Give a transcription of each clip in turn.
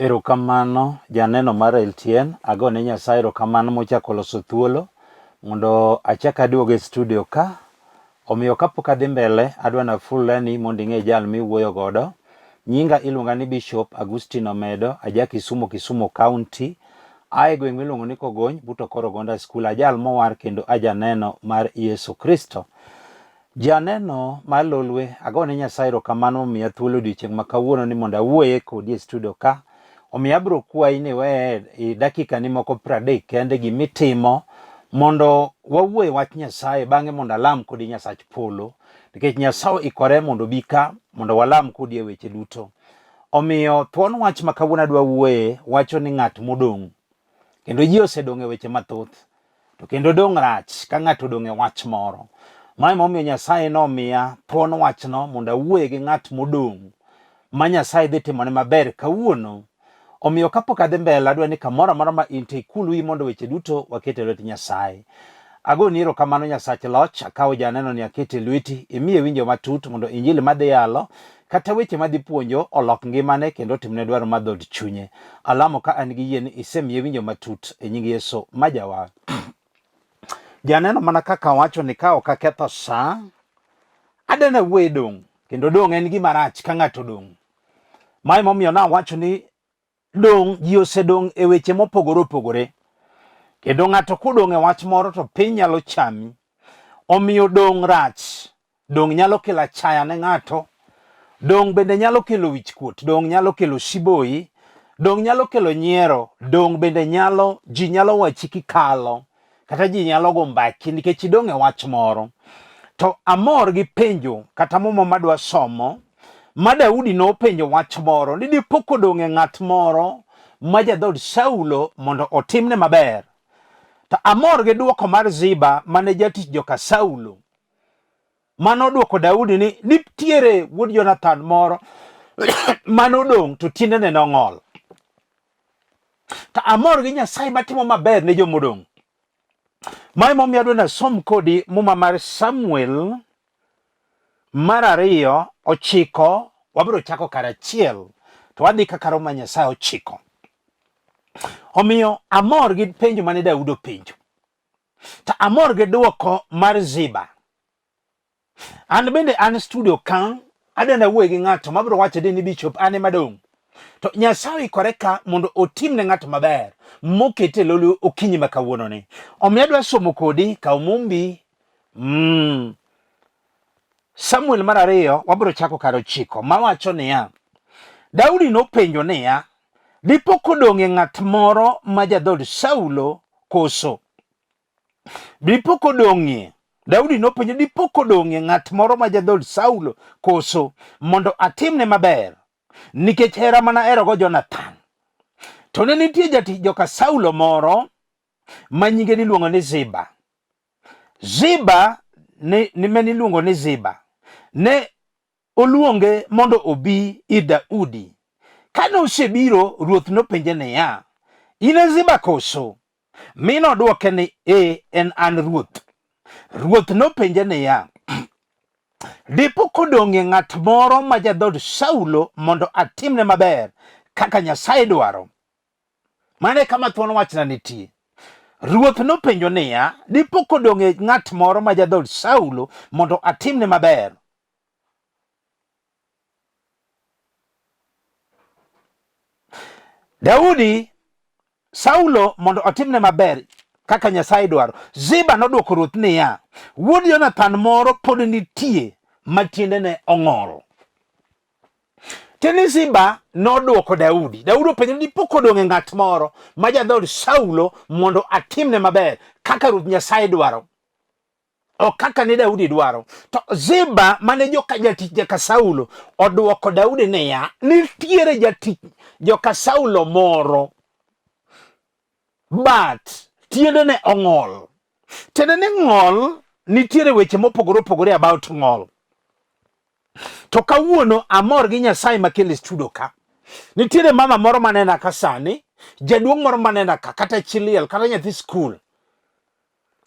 Erokamano janeno mar LTN, agone Nyasaye erokamano mochako loso thuolo mondo achak aduogo e studio ka. Omiyo kapok adhi mbele adwa na fulani mondo ing'e jal miwuoyo godo. Nyinga iluonga ni Bishop Agustino Omedo, aja Kisumu County. Ae gweng' miluongo ni Kogony, buto koro gonda skul, ajal mowar kendo ajaneno mar Yesu Kristo. Janeno mar Lolwe, agone Nyasaye erokamano momiya thuolo odiochieng' ma kawuono ni mondo awuoye kodi e studio ka. Omiyo abiro kwayi ni we dakika ni moko 30 kende gimitimo mondo wawuoye wach Nyasaye, bang'e mondo alam kodi Nyasach polo, nikech Nyasaye ikore mondo bi ka mondo walam kodi e weche duto. Omiyo thuon wach ma kawuono adwa wuoye wacho ni ng'at modong', kendo ji osedong' e weche mathoth, to kendo dong' rach ka ng'ato odong' e wach moro. Mae momiyo Nyasaye nomiya thuon wachno mondo awuoye gi ng'at modong' ma Nyasaye dhi timone maber kawuono. Omiyo kapok adhi mbele adwa ni kamoro amora ma intie ikul wiyi mondo weche duto waket e lwet Nyasaye. Agoni erokamano Nyasach loch, akawo janeno ni akete lweti, imiye winjo matut mondo Injili madhi yalo kata weche madhi puonjo olok ngimane kendo otimne dwaro mar dhood chunye. Alamo ka an gi yie ni isemiye winjo matut e nying Yesu ma jawa. Janeno mana kaka wacho ni ka ok aketho sa, adana wuoye dong', kendo dong' en gima rach ka ng'ato dong'. Mae momiyo nawacho ni dong' ji osedong' e weche mopogore opogore, kendo ng'ato kodong' e wach moro to piny nyalo chami. Omiyo dong' rach, dong' nyalo kelo achaya ne ng'ato, dong' bende nyalo kelo wichkuot, dong' nyalo kelo siboi, dong' nyalo kelo nyiero, dong' bende ji nyalo wachi kikalo, kata ji nyalo go mbaki nikech idong' e wach moro. To amor gi penjo kata momo madwa somo ma Daudi nopenjo wach moro ni dipo kodong' e ng'at moro ma jadhood Saulo mondo otimne maber. To amor gi duoko mar Ziba mane jatich joka Saulo, manodwoko Daudi ni nitiere Wuod Jonathan moro manodong' to tiendene nong'ol. To amor gi Nyasaye matimo maber ne jomodong'. Mae momiyo adwa nasom kodi muma mar Samuel mar 2:9, wabiro chako kar 1 to wadhi kaka Roho mar Nyasaye ochiko. Omiyo amor gi penjo mane Daudi openjo, to amor gi duoko mar Ziba. An bende an studio ka adwa nawuoye gi ng'ato mabiro wacho ni Bishop an ema dong', to Nyasaye ikore ka mondo otimne ng'ato maber mokete lolo okinyi ma kawuono ni. Omiyo adwa somo kodi kaw mumbi Samuel mar 2 wabiro chako kar 9 mawacho niya, Daudi nopenjo niya, dipo kodong' e ng'at moro ma jadhood Saulo koso? Dipo kodong'ie, Daudi nopenjo dipo kodong'ie ng'at moro ma jadhood Saulo koso mondo atimne maber, nikech hera mana aherogo Jonathan. To ne nitie jatich joka Saulo moro ma nyinge niluongo ni Ziba. Ziba niluongo ni Ziba ne oluonge mondo obi ir Daudi. Kane osebiro, ruoth nopenje niya, in e Ziba koso? Mi nodwoke ni en an ruoth. Ruoth nopenje niya, dipo kodong'ie ng'at moro ma jadhood Saulo mondo atimne maber kaka Nyasaye dwaro? Mane kama thuon wachna nitie. Ruoth nopenjo niya, dipo kodong'ie ng'at moro ma jadhood Saulo mondo atimne maber? Daudi, Saulo mondo otimne maber kaka Nyasaye dwaro. Ziba nodwoko ruoth niya, Wuod Jonathan moro pod nitie ma tiendene ong'ol. Tiende Ziba nodwoko Daudi. Daudi openjo ni dipo kodong'e ng'at moro ma jadhood Saulo mondo atimne maber kaka ruoth Nyasaye dwaro, o kaka ne Daudi dwaro. To Ziba mane jatich joka Saulo odwoko Daudi niya, nitiere jatich joka Saulo moro but tiendene ong'ol. Tiendene ng'ol, nitiere weche mopogore opogore about ng'ol. To kawuono amor gi Nyasaye makele studio ka. Nitiere mama moro manena ka sani, jaduong' moro manena ka, kata chiliel, kata nyathi skul,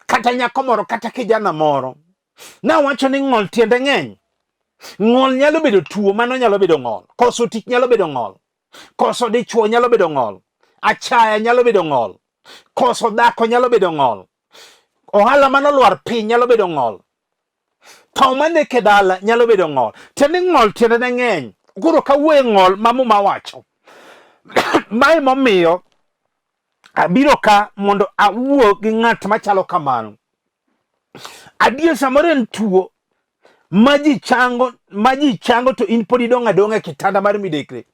kata nyako moro, kata kijana moro. Nawacho ni ng'ol tiende ng'eny. Ng'ol nyalo bedo tuo, mano nyalo bedo ng'ol. Koso tich nyalo bedo ng'ol. koso dichuo nyalo bedo ng'ol, achaya nyalo bedo ng'ol, koso dhako nyalo bedo ng'ol, ohala manolwar piny nyalo bedo ng'ol, tho maneke dala nyalo bedo ng'ol. Tiende ng'ol tiende ng'eny. Koro kawuoyo ng'ol mamuma wacho mae momiyo abiro ka mondo awuo gi ng'at machalo kamano. Adier samoro en tuo ma ji chango to in pod idong' adong'a e kitanda mar midekre.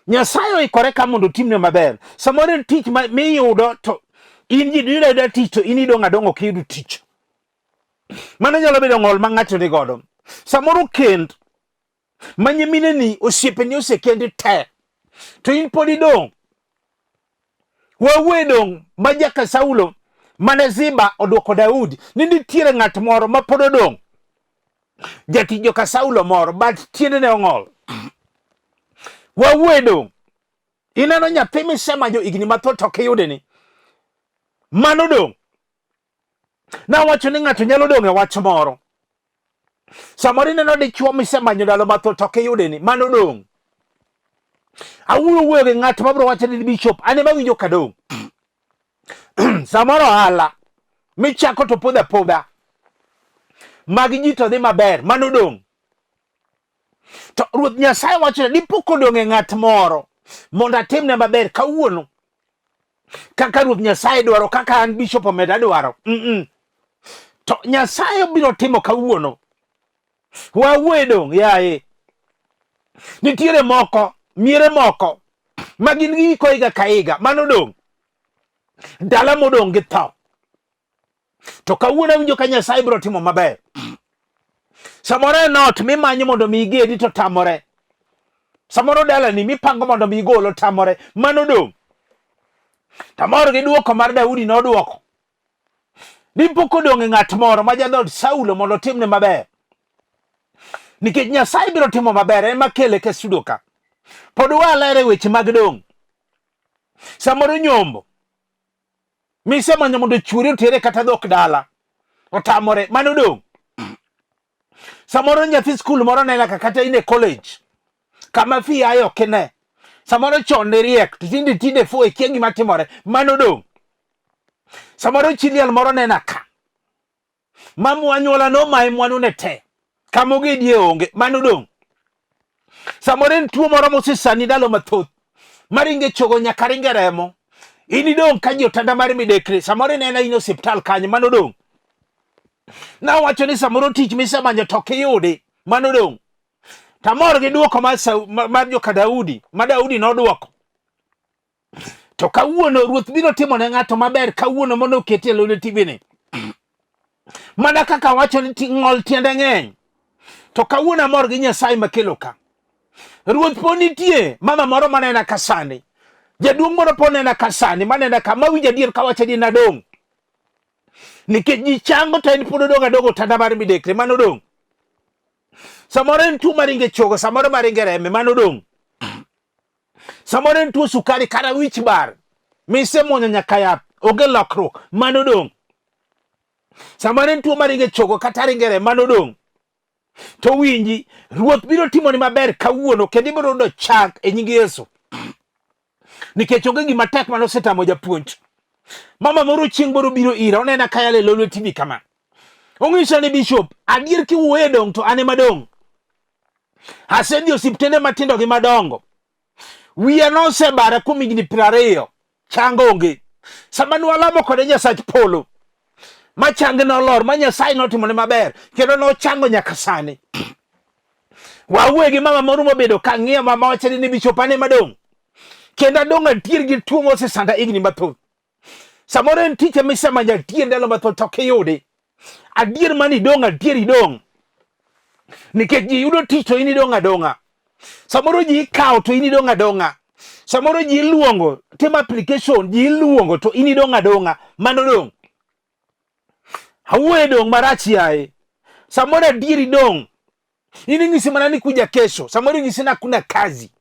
Nyasaye oikore ka mondo timne maber. Samoro en tich miyudo to in ji yudo tich to in idong' adong'a ok iyudo tich. Mano nyalo bedo ng'ol ma ng'ato ni godo. Samoro kend ma nyimineni osiepeni osekendi te to in pod idong'. Wawedong' ma joka Saulo mane Ziba odwoko Daudi ni nitiere ng'at moro ma pod odong'. Jatich joka Saulo moro but tiendene ong'ol. Wawedong' ineno nyathi misemanyo igni mathoth ok iyudeni. Mano dong'. Nawacho ni ng'ato nyalo dong' e wach moro. Samoro ineno dichuo misemanyo ndalo mathoth ok iyudeni. Mano dong'. Awuoyo gi ng'at mabiro wacho ni bishop ane mawinjo ka dong'. Samoro ohala michako to podha podha mag ji to dhi maber. Mano dong'. To Ruoth Nyasaye wacho ni dipo kodong' e ng'at moro mondo atimne maber kawuono kaka Ruoth Nyasaye dwaro, kaka an bishop Omedo dwaro. To Nyasaye biro timo kawuono. Wawedong' yaye. Nitiere moko, miere moko ma gin giko higa ka higa. Mano dong'. Dala modong' gi tho. To kawuono winjo ka Nyasaye biro timo maber. Samoro en ot mimanyo mondo mi igedi to tamore. Samoro dalani mipango mondo mi igolo tamore. Mano dong'. Tamoro gi duoko mar Daudi nodwoko. Dipo kodong' e ng'at moro ma jadhod Saulo mondo timne maber. Nikech Nyasaye biro timo maber, ema kele ke studio ka. Pod walere weche mag dong'. Samoro nyombo misemanyo mondo chuori otere kata dhok dala otamore. Mano dong'. Samoro nyathi skul moro nena kata in e college kama fi ayo kine. Samoro chon ne riek to tinde fu e kia gima timore. Mano dong'. Samoro chiliel moro nena ka mamu anyuola no mai mwanu ne te kamogedie onge. Mano dong'. Samoro en tuo moro mosesani ndalo mathoth maringe chogo nyaka ringe remo. In dong' ka ji otanda mar midekre. Samoro nena in osiptal kanyo. Mano dong'. Nawacho ni samoro tich misemanyo to ok iyudi. Mano dong'. Tamor gi duoko mar joka Daudi ma Daudi nodwoko. To kawuono Ruoth biro timo ne ng'ato maber kawuono mondo oketie lwete tibini. Mana kaka wacho ni ng'ol tiende ng'eny. To kawuono amor gi Nyasaye makelo ka. Ruoth po nitie mama moro manena kasani. Jaduong' moro po nena kasani manena ka mawinjo adier kawacho ni nadong'. Nikech ji chango to en pod odong' adong'o tanda mar midekre. Mano dong'. Samoro en tuo maringe chogo, samoro maringe reme. Mano dong'. Samoro en tuo sukari kata wich bar misemuonyo nyaka yath onge lokruok. Mano dong'. Samoro en tuo maringe chogo kata ringe reme. Mano dong'. To winji, Ruoth biro timo ni maber kawuono kendo ibiro yudo chak e nying Yesu. Nikech onge gima tek mano setamo japuonj. Mama moro chieng' moro biro ira, onena kaya le lolo TV kama. Ong'isa ni bishop, adier kiwuoyo dong' to ane madong'. Asedhi osiptende matindo gi madongo. Wiya nosebara kuom higni 20 chango onge. Sama nwalamo kode Nyasach polo ma change nolor ma Nyasaye notimone maber kendo nochango nyaka sani. Wawuoyo gi mama moro mobedo ka ng'iyo mama wacho ni bishop ane madong'. Kendo adong' adier gi tuo mosesanda higni mathoth. Samoro en tich misemanyo adier ndalo mathoth to ok iyudi. Adier mani dong' adier idong'. Nikech ji yudo tich to in idong' adong'a. Samoro ji ikawo to in idong' adong'a. Samoro ji iluongo tim application ji iluongo to in idong' adong'a. Mano dong'. Awuoyo dong' marach yaye. Samoro adier idong'. In ing'isi mana ni kuja kesho. Samoro ing'isi na kuna kazi.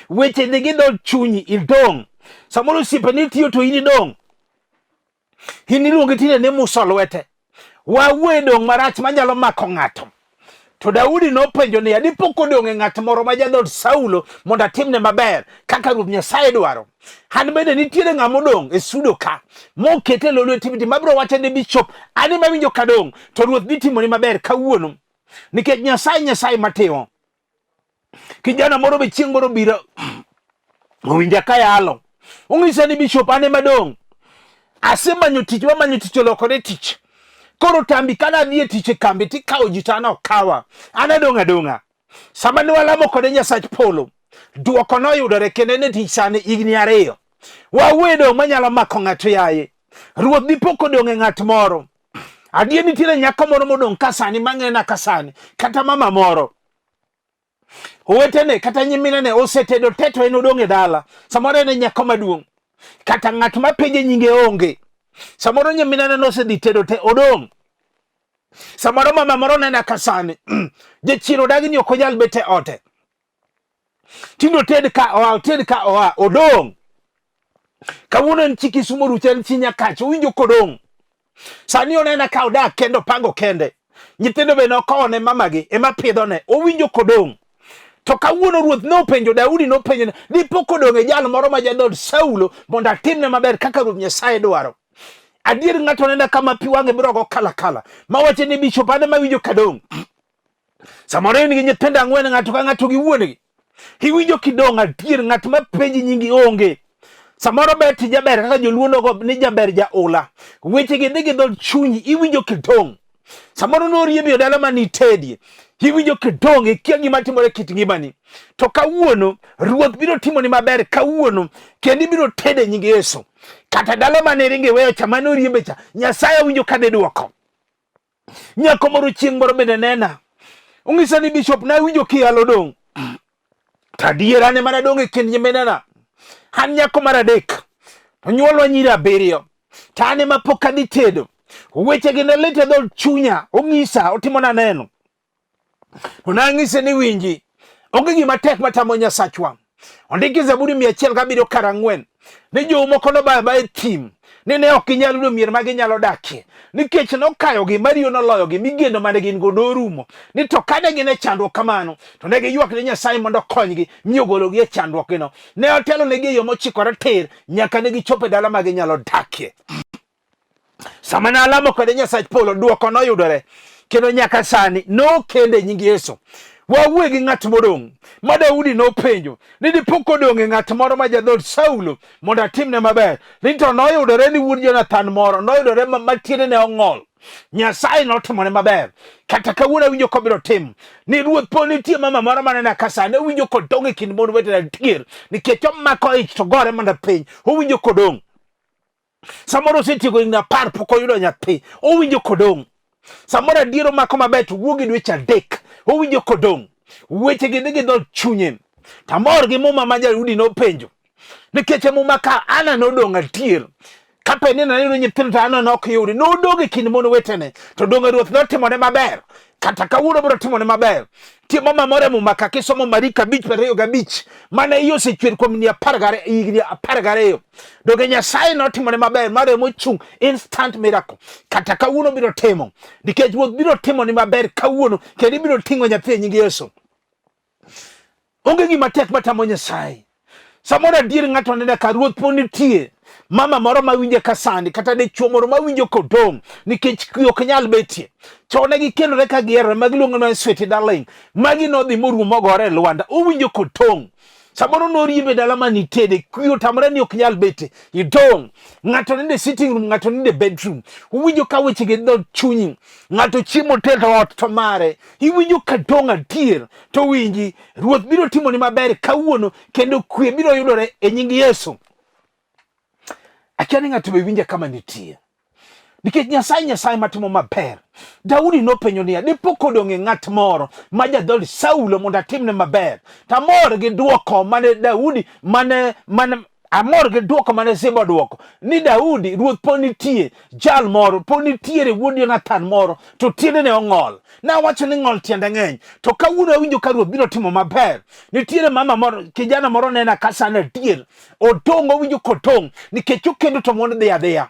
Weche nigi dho chunyi idong'. Samoro sipe ni tiyo to in idong'. In iluongo tine ne muso lwete. Wawuoyo dong' marach manyalo mako ng'ato. To Daudi nopenjo niya, dipo kodong'e ng'at moro ma jadhood Saulo mondo atimne maber kaka Ruoth Nyasaye dwaro. Han bende nitiere ng'ama odong' e sudo ka mokete lolo e timiti mabiro wacho ne bishop ani mawinjo kadong' to Ruoth dhi timoni maber kawuono nikech Nyasaye matimo. Kijana moro be chieng' moro biro owinja ka yalo ong'isa ni bishop ane madong' asemanyo tich olokore tich. Koro tambi kana adhi e tich e kambi tikawo ji to an ok kawa. An adong' adong'a. Sama ne walamo kode Nyasach polo, duoko noyudore kendo ne tich sani higni 2. Wawedo manyalo mako ng'ato yaye. Ruoth dipo kodong' e ng'at moro. Adier nitiere nyako moro modong' ka sani mang'ena ka sani kata mama moro. Owetene kata nyiminene osetedo teto en odong' e dala. Samoro en nyako maduong'. Kata ng'at ma penje nyinge onge. Samoro nyiminene nosedhi tedo te odong'. Samoro mama moro nena kasani. Jachiro dagi ni okonyal bete ote. Tindo ted ka oa odong'. Kawuono en chiki sumo ruchen chinya kacho winjo kodong'. Sani onena ka odak kendo pango kende. Nyithindo be nokone mamagi ema pidhone. Owinjo kodong'. To kawuono Ruoth nopenjo Daudi nopenjo dipo kodong' e jal moro ma jadhood Saulo mondo atimne maber kaka Ruoth Nyasaye dwaro. Adier ng'ato nenda kama pi wang'e biro go kala mawacho ni bishop ane mawinjo kadong'. Samoro in gi nyithindo 4 ng'ato ka ng'ato gi wuongi. Iwinjo kidong' adier ng'at ma penji nyingi onge. Samoro bet jaber kaka joluono go ni jaber jaula. Weche gi dhi dhod chunyi iwinjo kidong'. Samoro noriembi e dala manitedie. Iwinjo kidong' ikia gima timore kit ngimani. To kawuono Ruoth biro timoni maber kawuono kendo ibiro tede nying Yesu. Kata dala mane ringe weyo chamano oriembe cha Nyasaye winjo ka de duoko. Nyako moro chieng' moro bende nena. Ong'isa ni bishop na winjo kiyalo dong'. Tadiera ne mana dong' e kind nyiminena. Han nyako mar 3. To nyuolwa nyiri 7. Tane ma pok adhi tedo. Weche gi ne lit e dhod chunya. Ong'isa otimona neno. To nang'ise ni winji. Onge gima tek matamo Nyasachwa. Ondiki Zaburi 107 kar 4. Ni jomoko noba e thim. Ni ne ok ginyal yudo mier ma ginyalo dakie. Nikech nokayogi Mario noloyogi migeno mane gin go norumo. Ni to kane gin e chandruok kamano to ne giywak ne Nyasaye mondo okonygi mi ogologi e chandruokgino. Ne otelo negi e yo mochikore tir nyaka ne gichopo e dala ma ginyalo dakie. Sama ne alamo kode Nyasach polo duoko noyudore. Kendo nyaka sani nokende nying Yesu. Wawuoyo gi ng'at modong' ma Daudi nopenjo ni dipo kodong' e ng'at moro ma jadhood Saulo mondo atimne maber. Ni to noyudore ni Wuod Jonathan moro noyudore matiende ne ong'ol. Nyasaye notimone maber. Kata kawuono winjo kobiro timo. Ni Ruoth po nitie mama moro manena kasane winjo kodong' e kind mon wetene adier. Nikech omako ich to gore mana piny. Owinjo kodong'. Samoro osetieko higni 10 pok oyudo nyathi. Owinjo kodong'. Samoro adiero mako maber to wuogi dweche 3. Owinjo kodong'. Weche gi dhi dhod chunye. Tamor gi muma ma Daudi nopenjo. Nikech muma ka ana nodong' adier. Kape ni na yudo nyithindo to ana nok yudi. Nodong' e kind mon wetene. To dong' Ruoth notimone maber. Kata kawuono biro timone maber. Tie mama moro muma ka kisomo Marika 5:25 mane iyo osechwer kuom higni 12. Donge Nyasaye notimone maber mare mochung' instant miracle. Kata kawuono biro timo. Nikech Ruoth biro timoni maber kawuono kendo biro ting'o nyathi e nying Yesu. Onge gima tek matamo Nyasaye. Samoro adier ng'ato nene ka Ruoth po nitie. Mama moro mawinje kasani kata dichuo moro mawinjo kodong' nikech kwe ok nyal betie. Chone gi kelore ka gier magiluongo no sweet darling. Magi nodhi morumo gore Lwanda. Owinjo kodong'. Samoro noriembe dala manitede kwe otamore ni ok nyal bete. Idong'. Ng'ato nende sitting room, ng'ato nende bedroom. Owinjo ka weche gi dhod chunyi. Ng'ato chiemo teto ot to mare. Iwinjo kadong' adier. To winji Ruoth biro timoni maber kawuono kendo kwe biro yudore e nying Yesu. Akiani ng'ato be winja kama nitie. Nikech Nyasaye matimo maber. Daudi nopenjo niya, dipo kodong' e ng'at moro ma jadhood Saulo mondo atimne maber. Tamor gi duoko mane Daudi mane amor gi duoko mane Ziba duoko ni Daudi ruoth po nitie jal moro po nitiere Wuod Jonathan moro to tiende ne ong'ol. Nawacho ni ng'ol tiende ng'eny, to kawuono awinjo ka ruoth biro timo maber. Nitiere mama moro, kijana moro nena kasana adier, otong' owinjo kotong' nikech okendo to mon dhi adhiya.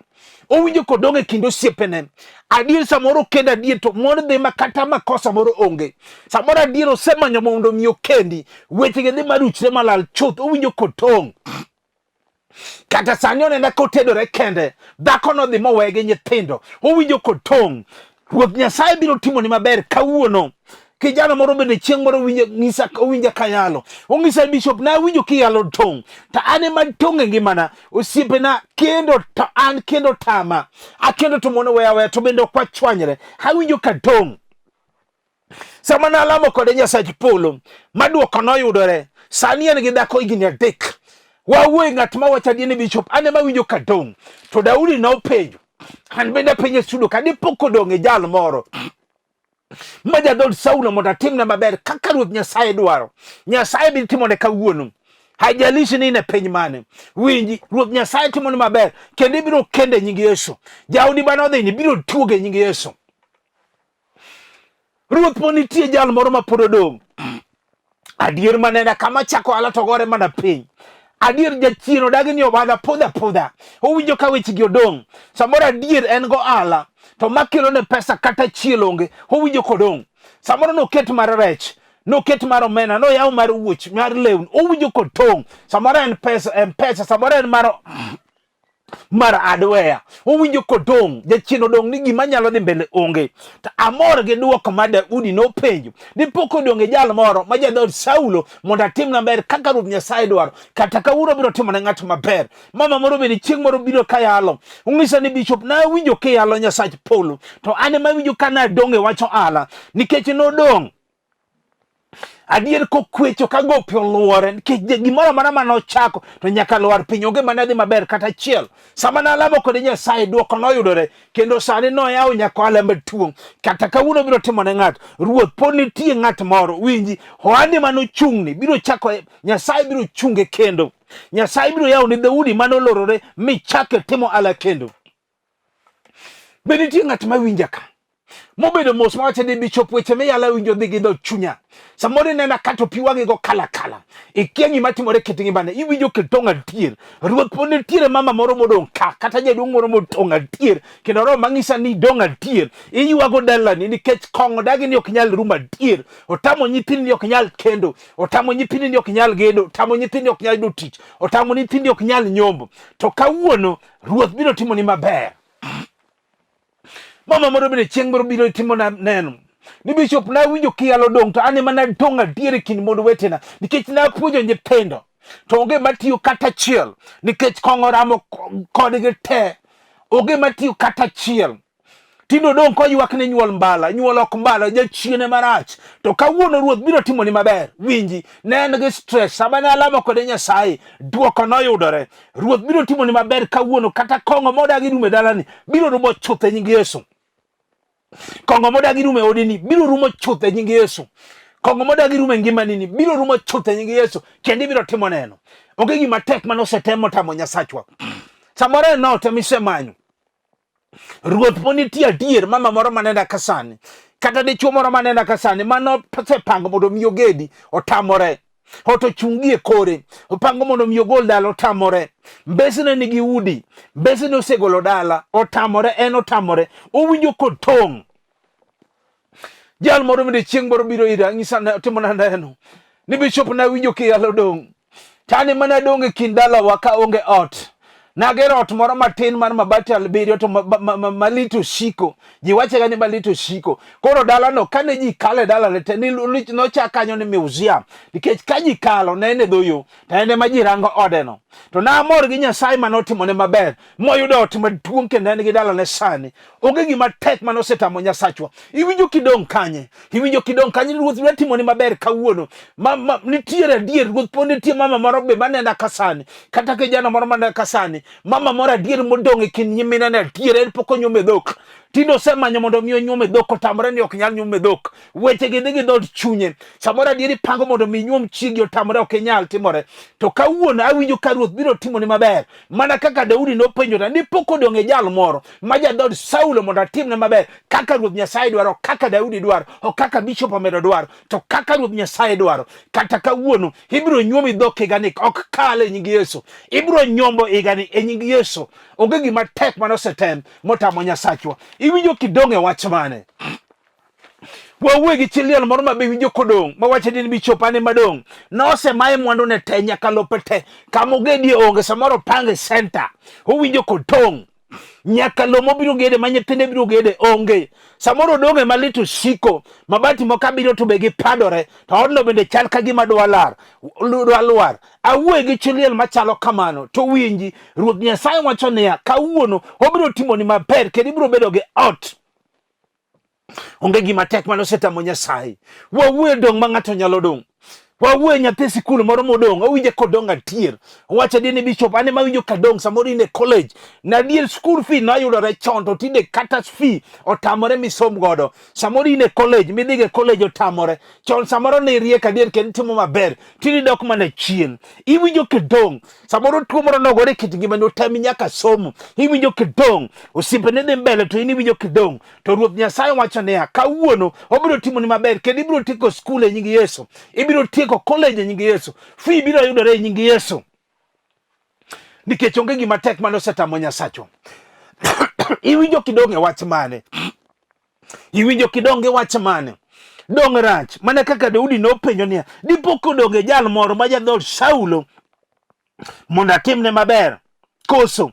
Owinjo kodong' e kind osiepene. Adier samoro okendo adier to mon dhi makata makosa moro onge. Samoro adier osemanyo mondo mi okendi, wechege dhi maruchre malal chuth, owinjo kotong'. Kata sani onena kotedore kende, dhako no dhi mowe gi nyithindo, owinjo kotong'. Ruoth Nyasaye biro timo ni maber kawuono. Kijana moro bende chieng' moro owinja kayalo. Ong'isa bishop na winjo kiyalo tong'. Ta ane ma tong' e ngimana. Osiepena kendo to an kendo tama. Akendo to mono weya to bende ok wachwanyre. Awinjo ka tong'. Sama nalamo kode Nyasach polo, maduoko noyudore. Sani en gi dhako higni 3. Wawuoyo ng'at ma wacho adier ni bishop ane ma winjo ka tong'. To Daudi nopenjo. An bende penjo studio ka dipo kodong' e jal moro ma jadhod Saulo mondo atimne maber kaka Ruoth Nyasaye dwaro. Nyasaye biro timone kawuono. Haijalishi ni ne piny mane. Winji, Ruoth Nyasaye timone maber kendo ibiro kende nying Yesu. Daudi banodhi ni biro tuoge nying Yesu. Ruoth po nitie jal moro ma pod odong'. Adier manena kama chako ala to gore mana piny. Adier jachien odagi ni obadha pudha. Owinjo ka wechegi odong'. Samoro adier en go ala. To makelo ne pesa kata chielo onge. Owinjo kodong'. Samoro noket mar rech. Noket mar omena. No yaw mar wuoch. Mar lewn. Owinjo kotong'. Samoro en pesa. Samoro en mar adwea. Owinjo kodong'. Jachien odong' ni gima nyalo dhi mbele onge. Ta amor gi duoko ma Daudi nopenjo. Dipo kodong' e jal moro ma jadhod Saulo mondo atim maber kaka Ruoth Nyasaye dwaro. Kata kawuono biro timo ne ng'at maber. Mama moro bende chieng' moro biro kayalo. Ung'isa ni bishop na winjo kiyalo Nyasach polo. To ane ma winjo ka nadong' e wacho ala. Nikech nodong'. Adier kokwecho ka gopi oluore nikech gimoro amora manochako to nyaka luar piny onge manadhi maber kata achiel. Sama nalamo kode Nyasaye duoko noyudore kendo sani noyawo nyaka ohala maduong'. Kata kawuono biro timo ne ng'at. Ruoth pod nitie ng'at moro winji ohande manochung'ni biro chako Nyasaye biro chunge kendo. Nyasaye biro yawo ni dhoudi manolorore michake timo ala kendo. Be nitie ng'at mawinja ka mobedo mos mawacho ni bishop weche miyalo winjo dhi gi dho chunya. Samoro nena kato pi wang'i go kala. Ikia gima timore kit ngimane. Iwinjo kitong' adier. Ruoth pod nitiere mama moro modong' ka. Kata jaduong' moro modong' adier. Kendo roho mang'isa ni dong' adier. Iywago dalani nikech kong'o dagi ni ok nyal rum adier. Otamo nyithindi ni ok nyal kendo. Otamo nyithindi ni ok nyal gedo. Otamo nyithindi ni ok nyal do tich. Otamo nyithindi ok nyal nyombo. To kawuono Ruoth biro timo ni maber. Mama moro bende chieng' moro biro timo na neno. Ni bishop na winjo kiyalo dong' to ane mana dong' adier kind mod wetena. Nikech na puonjo nyithindo. To onge matiyo kata chiel. Nikech kong'o ramo kodgi te. Onge matiyo kata chiel. Tindo dong' koywak ne nyuol mbala. Nyuol ok mbala. Jachiene marach. To kawuono Ruoth biro timo ni maber. Winji. Ne en gi stress. Sama ne alamo kode Nyasaye. Duoko noyudore. Ruoth biro timo ni maber kawuono. Kata kong'o modagi rume dalani. Biro rumo chuth e nying Yesu. Kong'o modagi rume odini biro rumo chuth e nying Yesu. Kong'o modagi rume ngimani ni biro rumo chuth e nying Yesu. Kendi biro timo neno. Onge gima tek manosetemo tamo Nyasachwa. Samoro no temisemanyo. Ruoth po nitie adier mama moro manena kasani. Kata dichuo moro manena kasani mano sepango mondo mi ogedi otamore. Hoto chungie kore. Opango mondo mi ogol dala otamore. Mbesene nigi udi. Mbesene osegolo dala otamore en otamore. Owinjo kotong'. Jal moro mende chieng' moro biro ira ng'isa timo na neno. Ni bishop na winjo kiyalo dong'. Tani mana dong' e kind dala waka onge ot. Nagero ot moro matin mar mabati albiro to malito shiko. Ji wache gani malito shiko. Koro dala no kane ji kale dala lete ni nocha kanyo ni museum. Nikech ka ji kalo ne ene dhoyo. Ta ene ma ji rango ode no. To na amor gi Nyasaye manotimo ne maber. Moyudo ot maduong' kendo en gi dala ne sani. Onge gima tek manosetamo Nyasachwa. Iwinjo kidong' kanye. Iwinjo kidong' kanye Ruoth biro timo ni maber kawuono. Nitiere adier Ruoth po nitie mama moro be manena kasani. Kata kijana moro manena kasani. Mama moro adier modong' e kind nyimine ne adier en pok onyuome dhok. Tindo semanyo mondo mi onyuome dhok otamore ni ok nyal nyuome dhok. Weche gi dhi dhood chunye. Samoro adieri pango mondo mi nyuom chiegi otamore ok nyal timore. To kawuono awinjo ka Ruoth biro timo ni maber. Mana kaka Daudi nopenjora ni pok odong' e jal moro ma jadhood Saulo mondo atimne maber kaka Ruoth Nyasaye dwaro, kaka Daudi dwaro, o kaka Bishop Omedo dwaro, to kaka Ruoth Nyasaye dwaro. Kata kawuono ibiro nyuomi dhok igani ok kale e nying Yesu. Ibiro nyombo igani e nying Yesu. Onge gima tek manosetem motamo Nyasachwa. Iwinjo kidong' e wach mane? Wawuoyo gi chiliel moro mabe winjo kodong' mawacho ni Bishop ane madong' nosemaye mwandu ne te nyaka lope te kamogedie onge samoro pange center owinjo kodong' nyaka lo mobiro gede ma nyithinde biro gede onge samoro donge malito siko mabati moko abiro to be gipadore to odno bende chal ka gima dwa lwar. Awuoyo gi chiliel machalo kamano to winji Ruoth Nyasaye wacho niya kawuono obiro timo ni maber kendo ibiro bedo gi ot. Onge gima tek manosetamo Nyasaye. Wawuoyo dong' ma ng'ato nyalo dong'. Wawuoyo nyathi sikul moro modong' owinjo kodong' atier. Owacho ni Bishop ane mawinjo kadong' samoro in e college. Na dier school fee noyudore chon to tinde kata fee otamore misom godo. Samoro in e college midhige college otamore. Chon samoro ne riek adier kendo timo maber. Tinde dok mana chien. Iwinjo kedong'. Samoro tuo moro nogore kit ngima no tami nyaka somo. Iwinjo kedong'. Osiepe ne dhi mbele to in iwinjo kedong'. To Ruoth Nyasaye wacho niya kawuono obiro timo ni maber kendo ibiro tieko skul e nying Yesu. Ibiro tieko college e nying Yesu. Fee biro yudore e nying Yesu. Nikech onge gima tek manosetamo Nyasacho. Iwinjo kidong' e wach mane? Iwinjo kidong' e wach mane? Dong' rach. Mana kaka Daudi nopenjo niya dipo kodong' e jal moro ma jadhood Saulo mondo atimne maber koso.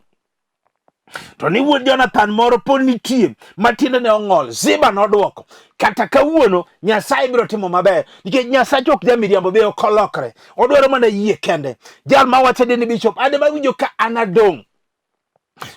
To ni Wuod Jonathan moro pod nitie matiende ne ong'ol. Ziba nodwoko kata kawuono Nyasaye biro timo maber nikech Nyasaye ok jamiriambo be ok olokre. Odwaro mana yie kende. Jal ma wacho ni Bishop ade mawinjo ka anadong'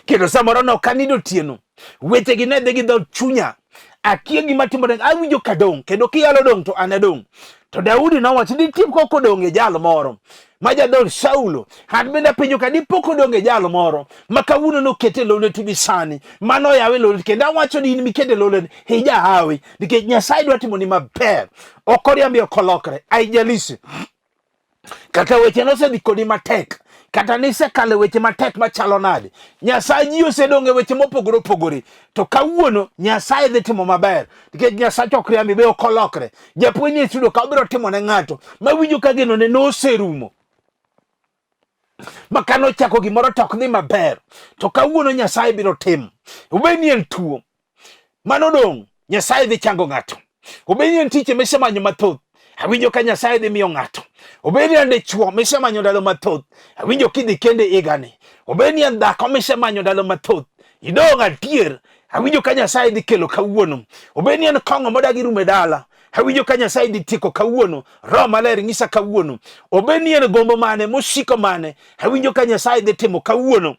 kendo samoro no kanido tieno weche gi ne dhi gi dhood chunya akia gima timore awinjo kadong' kendo kiyalo dong' to anadong'. To Daudi nowacho ni tipo kodong' e jal moro ma jadhood Saulo. Han bende penjo ka dipo kodong' e jal moro ma kawuono nokete lole tibi sani mano yawe lole kendo awacho ni in mikete lole hija hawi nikech Nyasaye dwa timo ni maber ok oriambi ok olokre aijalisi kata weche nosedhi kodi matek kata nisekale weche matek machalo nade Nyasaye ji osedong' e weche mopogore opogore to kawuono Nyasaye dhi timo maber nikech Nyasaye ok riambi be ok olokre. Japuonj e studio ka obiro timo ne ng'ato mawinjo ka geno ne noserumo makano chako gimoro tok dhi maber to kawuono Nyasaye biro timo. Obeni en tuo mano dong' Nyasaye dhi chango ng'ato. Obeni en tich misemanyo mathoth awinjo ka Nyasaye dhi miyo ng'ato. Obeni en dichuo misemanyo ndalo mathoth awinjo kidhi kende igani. Obeni en dhako misemanyo ndalo mathoth idong' adier awinjo ka Nyasaye dhi kelo kawuono. Obeni en kong'o modagi rume dala awinjo ka Nyasaye dhi tieko kawuono. Roho Maler ng'isa kawuono. Obeni en gombo mane mosiko mane awinjo ka Nyasaye dhi timo kawuono.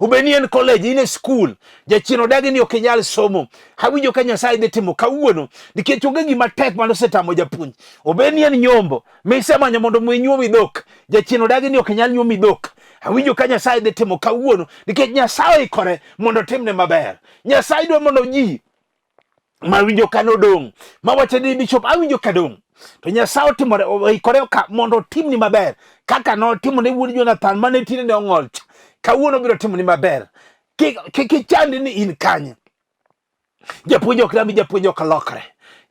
Obeni en college in e school jachien odagi ni ok inyal somo awinjo ka Nyasaye dhi timo kawuono nikech onge gima tek manosetamo japuonj. Obeni en nyombo misemanyo mondo mwinyuomi dhok jachien odagi ni ok inyal nyuomi dhok awinjo ka Nyasaye dhi timo kawuono nikech Nyasaye oikore mondo timne maber. Nyasaye dwa mondo ji mawinjo ka nodong' mawacho ni Bishop awinjo kadong' to Nyasaye otimore oikore ka mondo timni maber kaka notimo ne Wuod Jonathan mane tine ne ong'ol kawuono biro timo ni maber. Kichandi ni in kanye japuonj ok rambi japuonj ok lokre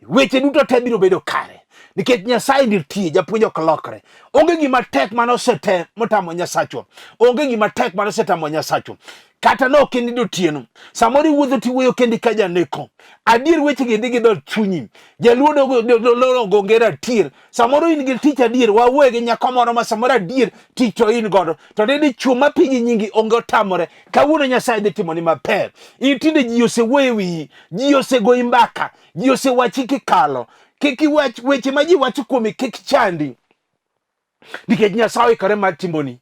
weche duto te biro bedo kare nikech Nyasaye nitie japuonj ok lokre. Onge gima tek manosete motamo Nyasachwa. Onge gima tek manosetamo Nyasachwa. Kata no kenido tieno samoro iwuotho tiwuoyo kendi ka janeko adier weche gi dhi dhood chunyi jaluodo gongera adier samoro in gi tich adier wawuoyo gi nyako moro ma samoro adier tich to in godo to dede chuo mapigi nyingi onge otamore kawuono Nyasaye dhi timo ni maber. In tinde ji osewuoyo wiyi ji osegoyi mbaka ji osewachi kikalo kik iwach weche ma ji wacho kuomi kik chandi nikech Nyasaye oikore mar timoni.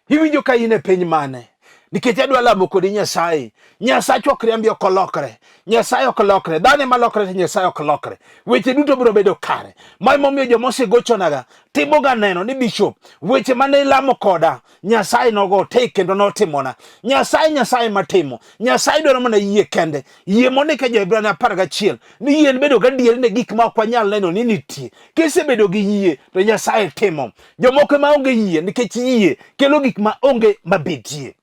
Iwinjo ka in e piny mane nikech adwa lamo kodi Nyasaye. Nyasaye ok riambi, ok olokre. Nyasaye ok lokre. Dhano ema lokre, to Nyasaye ok lokre. Weche duto biro bedo kare. Ma emomiyo joma osegochonaga timoga neno ni bishop, weche mane lamo koda Nyasaye nogo te kendo notimona. Nyasaye matimo. Nyasaye dwaro mana yie kende. Yie monike Joebrania 11 ni yie bedo gadier ne gik ma ok wanyal neno ni nitie. Kisebedo gi yie to Nyasaye timo. Jomoko ma onge yie, nikech yie kelo gik ma onge mabetie.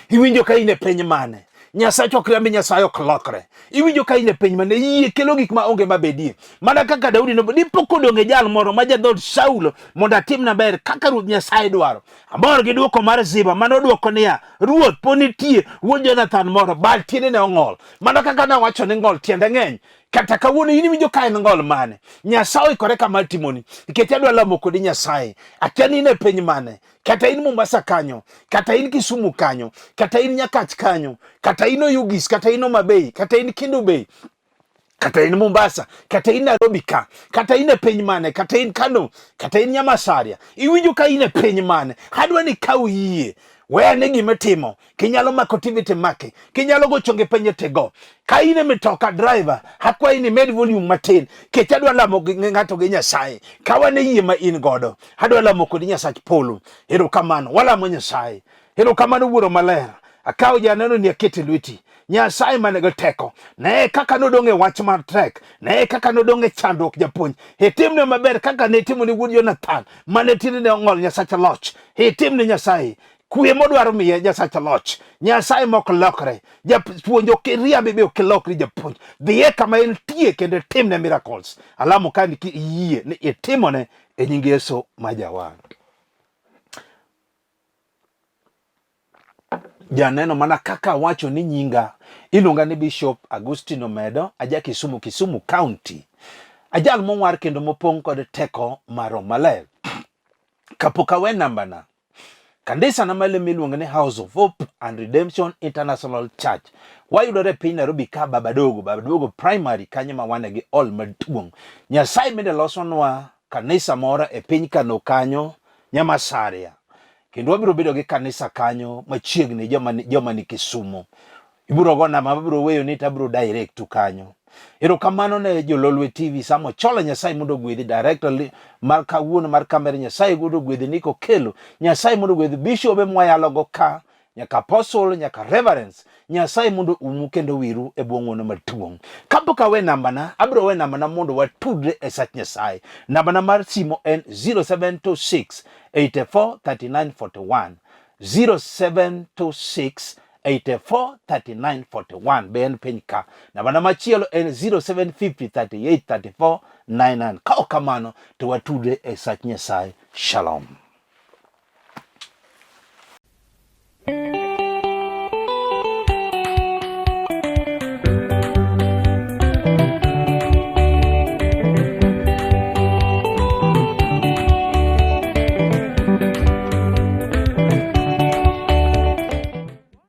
Iwinjo ka in e piny mane? Nyasaye ok riambi, Nyasaye ok lokre. Iwinjo ka in e piny mane? Yie kelo gik ma onge mabedie. Mana kaka Daudi dipo kodong'e jal moro ma jadhood Saulo mondo atimne ber kaka Ruoth Nyasaye dwaro. Amor gi duoko mar Ziba manodwoko niya, Ruoth po nitie Wuod Jonathan moro, bal tiende ne ong'ol. Mana kaka nawacho ni ng'ol tiende ng'eny. Kata kawuono in iwinjo ka en ng'ol mane? Nyasaye oikore kama timoni, nikech adwa lamo kodi Nyasaye. Akia ni in e piny mane? Kata in Mombasa kanyo, kata in Kisumu kanyo, kata in Nyakach kanyo, kata in Oyugis, kata in Homa Bay, kata in Kendu Bay, kata in Mombasa, kata in Nairobi ka, kata in e piny mane, kata in Kano, kata in Nyamasaria. Iwinjo ka in e piny mane? Adwa ni kaw yie. Wea ne gima timo, kinyalo mako TV make, kinyalo go chonge penye tego. Ka in e mitoka driver, hakwayi ni med volume matin, kech adwa lamo ng'ato gi Nyasaye. Kawane yie ma in godo, adwa lamo kodi Nyasach polo. Erokamano, walamo Nyasaye. Erokamano Wuoro Maler. Akawo janeno ni akete lweti. Nyasaye manego teko. Ne kaka nodong' e wach mar tek. Ne kaka nodong' e chandruok japuonj. Itimne maber kaka ne timo ni Wuod Jonathan. Mane tiende ne ong'ol Nyasach loch. Itimne Nyasaye kwe modwaro miye Nyasach loch. Nyasaye mok lokre. Japuonj ok riambi be ok lokri japuonj. Dhiye kama entie kendo timne miracles. Alamo ka ni yie ni itimone e nying Yesu ma Jawar. Janeno mana kaka wacho ni nyinga iluonga ni Bishop Agustino Omedo, aja Kisumu County. Ajal mowar kendo mopong' kod teko mar maler. Kapok awe nambana, kanisa na male miluonga ni House of Hope and Redemption International Church. Wayudore piny Nairobi ka Babadogo Primary kanyo ma wane gi all maduong'. Nyasaye mende losonwa kanisa moro e piny Kano kanyo, Nyamasaria. Kendo wabiro bedo gi kanisa kanyo machiegni joma ni Kisumu. Ibiro gona mabiro weyo ni tabiro direct to kanyo. Erokamano ne Jololwe TV samo chola Nyasaye mondo gwedhi directly mar kawuono mar kamera Nyasaye mondo gwedhi niko kelo. Nyasaye mondo gwedhi bishop mwayalo go ka nyaka apostle nyaka reverence. Nyasaye mondo umu kendo wiru e bwong'ono matuong'. Kapok awe nambana, abiro we nambana mondo watudre e sach Nyasaye. Nambana mar simo en 0726 84 39 41 0726 84 39 41 ben piny ka. Nambana machielo en 0750 38 34 99. Ka okamano to watudre e sach Nyasaye. Shalom.